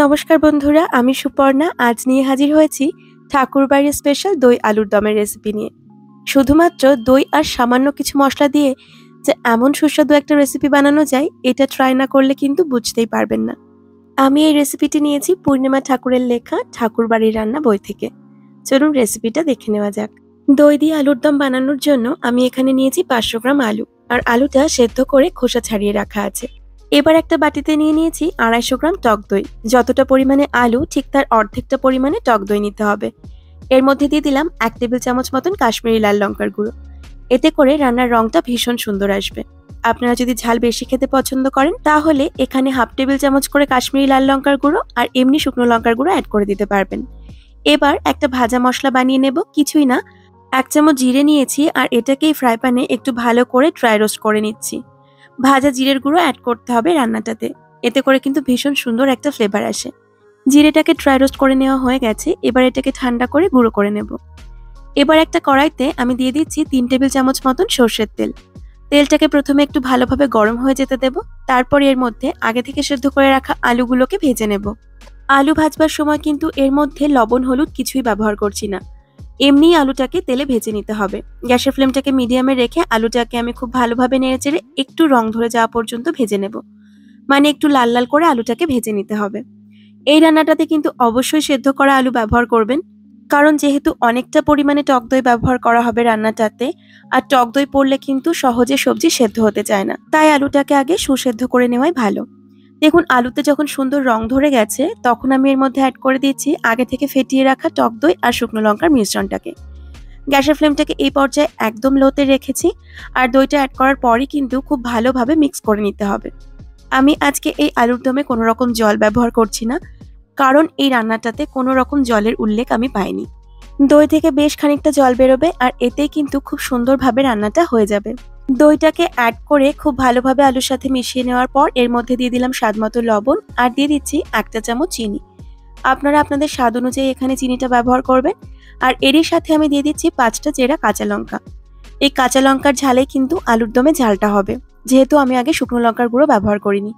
নমস্কার বন্ধুরা, আমি সুপর্ণা আজ নিয়ে হাজির হয়েছি ঠাকুরবাড়ির স্পেশাল দই আলুর দমের রেসিপি নিয়ে। শুধুমাত্র দই আর সামান্য কিছু মশলা দিয়ে যে এমন সুস্বাদু একটা রেসিপি বানানো যায়, এটা ট্রাই না করলে কিন্তু বুঝতেই পারবেন না। আমি এই রেসিপিটি নিয়েছি পূর্ণিমা ঠাকুরের লেখা ঠাকুরবাড়ির রান্না বই থেকে। চলুন রেসিপিটা দেখে নেওয়া যাক। দই দিয়ে আলুর দম বানানোর জন্য আমি এখানে নিয়েছি 500 গ্রাম আলু, আর আলুটা সেদ্ধ করে খোসা ছাড়িয়ে রাখা আছে। এবার একটা বাটিতে নিয়ে নিয়েছি 250 গ্রাম টক দই। যতটা পরিমাণে আলু ঠিক তার অর্ধেকটা পরিমাণে টক দই নিতে হবে। এর মধ্যে দিয়ে দিলাম 1 টেবিল চামচ মতন কাশ্মীরি লাল লঙ্কার গুঁড়ো। এতে করে রান্নার রংটা ভীষণ সুন্দর আসবে। আপনারা যদি ঝাল বেশি খেতে পছন্দ করেন তাহলে এখানে 1/2 টেবিল চামচ করে কাশ্মীরি লাল লঙ্কার গুঁড়ো আর এমনি শুকনো লঙ্কার গুঁড়ো অ্যাড করে দিতে পারবেন। এবার একটা ভাজা মশলা বানিয়ে নেব। কিছুই না, 1 চামচ জিরে নিয়েছি আর এটাকেই ফ্রাই প্যানে একটু ভালো করে ড্রাই রোস্ট করে নিচ্ছি। ভাজা জিরের গুঁড়ো অ্যাড করতে হবে রান্নাটাতে, এতে করে কিন্তু ভীষণ সুন্দর একটা ফ্লেভার আসে। জিরেটাকে ড্রাই রোস্ট করে নেওয়া হয়ে গেছে, এবার এটাকে ঠান্ডা করে গুঁড়ো করে নেব। এবার একটা কড়াইতে আমি দিয়ে দিচ্ছি 3 টেবিল চামচ মতন সর্ষের তেল। তেলটাকে প্রথমে একটু ভালোভাবে গরম হয়ে যেতে দেব, তারপর এর মধ্যে আগে থেকে সেদ্ধ করে রাখা আলুগুলোকে ভেজে নেব। আলু ভাজবার সময় কিন্তু এর মধ্যে লবণ হলুদ কিছুই ব্যবহার করছি না, এমনি আলুটাকে তেলে ভেজে নিতে হবে। গ্যাসের ফ্লেমটাকে মিডিয়ামে রেখে আলুটাকে আমি খুব ভালোভাবে নেড়েচেড়ে একটু রং ধরে যাওয়া পর্যন্ত ভেজে নেব, মানে একটু লাল লাল করে আলুটাকে ভেজে নিতে হবে। এই রান্নাটাতে কিন্তু অবশ্যই সেদ্ধ করা আলু ব্যবহার করবেন, কারণ যেহেতু অনেকটা পরিমাণে টক দই ব্যবহার করা হবে রান্নাটাতে, আর টক দই পড়লে কিন্তু সহজে সবজি সেদ্ধ হতে চায় না, তাই আলুটাকে আগে সুসেদ্ধ করে নেওয়াই ভালো। দেখুন আলুতে যখন সুন্দর রং ধরে গেছে তখন আমি এর মধ্যে অ্যাড করে দিচ্ছি আগে থেকে ফেটিয়ে রাখা টক দই আর শুকনো লঙ্কার মিশ্রণটাকে। গ্যাসের ফ্লেমটাকে এই পর্যায়ে একদম লোতে রেখেছি, আর দইটা অ্যাড করার পরই কিন্তু খুব ভালোভাবে মিক্স করে নিতে হবে। আমি আজকে এই আলুর দমে কোনো রকম জল ব্যবহার করছি না, কারণ এই রান্নাটাতে কোনো রকম জলের উল্লেখ আমি পাইনি। দই থেকে বেশ খানিকটা জল বেরোবে, আর এতেই কিন্তু খুব সুন্দরভাবে রান্নাটা হয়ে যাবে। দইটাকে অ্যাড করে খুব ভালোভাবে আলুর সাথে মিশিয়ে নেওয়ার পর এর মধ্যে দিয়ে দিলাম স্বাদমতো লবণ, আর দিয়ে দিচ্ছি 1 চা চামচ চিনি। আপনারা আপনাদের স্বাদ অনুযায়ী এখানে চিনিটা ব্যবহার করবেন। আর এরই সাথে আমি দিয়ে দিচ্ছি 5টা চেরা কাঁচা লঙ্কা। এই কাঁচা লঙ্কার ঝালে কিন্তু আলুর দমে ঝালটা হবে, যেহেতু আমি আগে শুকনো লঙ্কার গুঁড়ো ব্যবহার করিনি।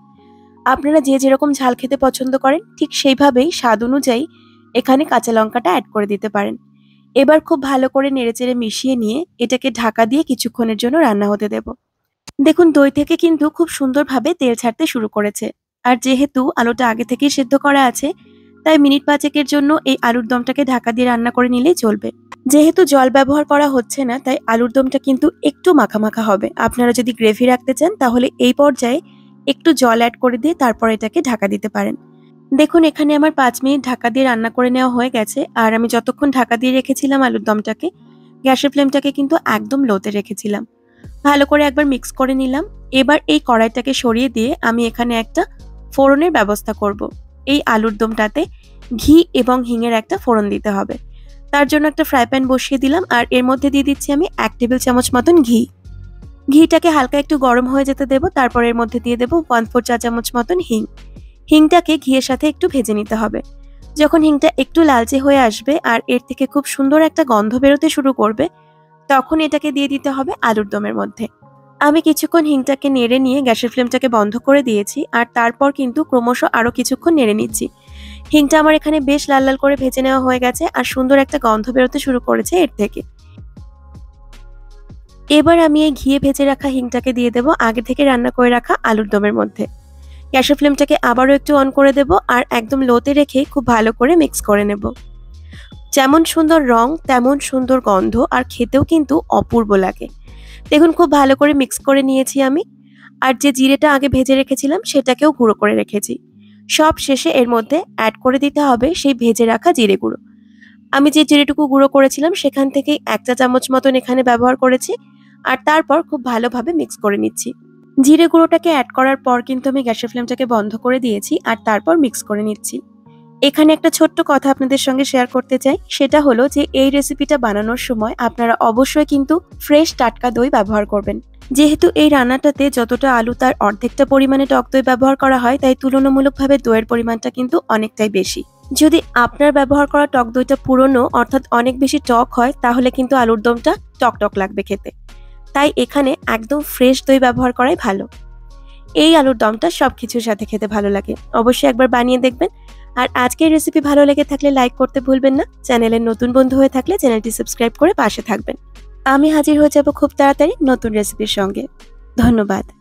আপনারা যে যেরকম ঝাল খেতে পছন্দ করেন ঠিক সেইভাবেই স্বাদ অনুযায়ী এখানে কাঁচা লঙ্কাটা অ্যাড করে দিতে পারেন। এবার খুব ভালো করে নেড়েচেড়ে মিশিয়ে নিয়ে এটাকে ঢাকা দিয়ে কিছুক্ষণের জন্য রান্না হতে দেব। দেখুন দই থেকে কিন্তু খুব সুন্দরভাবে তেল ছাড়তে শুরু করেছে, আর যেহেতু আলুটা আগে থেকেই সেদ্ধ করা আছে তাই মিনিট 5-এর জন্য এই আলুর দমটাকে ঢাকা দিয়ে রান্না করে নিলেই চলবে। যেহেতু জল ব্যবহার করা হচ্ছে না তাই আলুর দমটা কিন্তু একটু মাখা মাখা হবে। আপনারা যদি গ্রেভি রাখতে চান তাহলে এই পর্যায়ে একটু জল অ্যাড করে দিয়ে তারপর এটাকে ঢাকা দিতে পারেন। দেখুন এখানে আমার 5 মিনিট ঢাকা দিয়ে রান্না করে নেওয়া হয়ে গেছে, আর আমি যতক্ষণ ঢাকা দিয়ে রেখেছিলাম আলুর দমটাকে, গ্যাসের ফ্লেমটাকে কিন্তু একদম লোতে রেখেছিলাম। ভালো করে একবার মিক্স করে নিলাম। এবার এই কড়াইটাকে সরিয়ে দিয়ে আমি এখানে একটা ফোড়নের ব্যবস্থা করব। এই আলুর দমটাতে ঘি এবং হিঙের একটা ফোড়ন দিতে হবে। তার জন্য একটা ফ্রাই প্যান বসিয়ে দিলাম, আর এর মধ্যে দিয়ে দিচ্ছি আমি 1 টেবিল চামচ মতন ঘি। ঘিটাকে হালকা একটু গরম হয়ে যেতে দেব, তারপর এর মধ্যে দিয়ে দেব 1/4 চা চামচ মতন হিং। হিংটাকে ঘিয়ের সাথে একটু ভেজে নিতে হবে। যখন হিংটা একটু লালচে হয়ে আসবে আর এর থেকে খুব সুন্দর একটা গন্ধ বেরোতে শুরু করবে, তখন এটাকে দিয়ে দিতে হবে আলুর দমের মধ্যে। আমি কিছুক্ষণ হিংটাকে নেড়ে নিয়ে গ্যাসের ফ্লেমটাকে বন্ধ করে দিয়েছি, আর তারপর কিন্তু ক্রমশ আরো কিছুক্ষণ নেড়ে নিচ্ছি। হিংটা আমার এখানে বেশ লাল লাল করে ভেজে নেওয়া হয়ে গেছে, আর সুন্দর একটা গন্ধ বেরোতে শুরু করেছে এর থেকে। এবার আমি এই ঘিয়ে ভেজে রাখা হিংটাকে দিয়ে দেব আগে থেকে রান্না করে রাখা আলুর দমের মধ্যে। গ্যাসের ফ্লেমটাকে আবারও একটু অন করে দেব, আর একদম লোতে রেখে খুব ভালো করে মিক্স করে নেব। যেমন সুন্দর রং তেমন সুন্দর গন্ধ, আর খেতেও কিন্তু অপূর্ব লাগে। দেখুন খুব ভালো করে মিক্স করে নিয়েছি আমি, আর যে জিরেটা আগে ভেজে রেখেছিলাম সেটাকেও গুঁড়ো করে রেখেছি। সব শেষে এর মধ্যে অ্যাড করে দিতে হবে সেই ভেজে রাখা জিরে গুঁড়ো। আমি যে জিরেটুকু গুঁড়ো করেছিলাম সেখান থেকে 1 চা চামচ মতন এখানে ব্যবহার করেছি, আর তারপর খুব ভালোভাবে মিক্স করে নিচ্ছি। জিরে গুঁড়োটাকে অ্যাড করার পর কিন্তু আমি গ্যাসের ফ্লেমটাকে বন্ধ করে দিয়েছি, আর তারপর মিক্স করে নিচ্ছি। এখানে একটা ছোট্ট কথা আপনাদের সঙ্গে শেয়ার করতে চাই, সেটা হলো যে এই রেসিপিটা বানানোর সময় আপনারা অবশ্যই কিন্তু ফ্রেশ টাটকা দই ব্যবহার করবেন। যেহেতু এই রান্নাটাতে যতটা আলু তার অর্ধেকটা পরিমাণে টক দই ব্যবহার করা হয়, তাই তুলনামূলকভাবে দইয়ের পরিমাণটা কিন্তু অনেকটাই বেশি। যদি আপনার ব্যবহার করা টক দইটা পুরনো অর্থাৎ অনেক বেশি টক হয় তাহলে কিন্তু আলুর দমটা টক টক লাগবে খেতে, তাই এখানে একদম ফ্রেশ দই ব্যবহার করাই ভালো। এই আলুর দমটা সবকিছুর সাথে খেতে ভালো লাগে। অবশ্যই একবার বানিয়ে দেখবেন। আর আজকের রেসিপি ভালো লেগে থাকলে লাইক করতে ভুলবেন না। চ্যানেলের নতুন বন্ধু হয়ে থাকলে চ্যানেলটি সাবস্ক্রাইব করে পাশে থাকবেন। আমি হাজির হয়ে যাব খুব তাড়াতাড়ি নতুন রেসিপির সঙ্গে। ধন্যবাদ।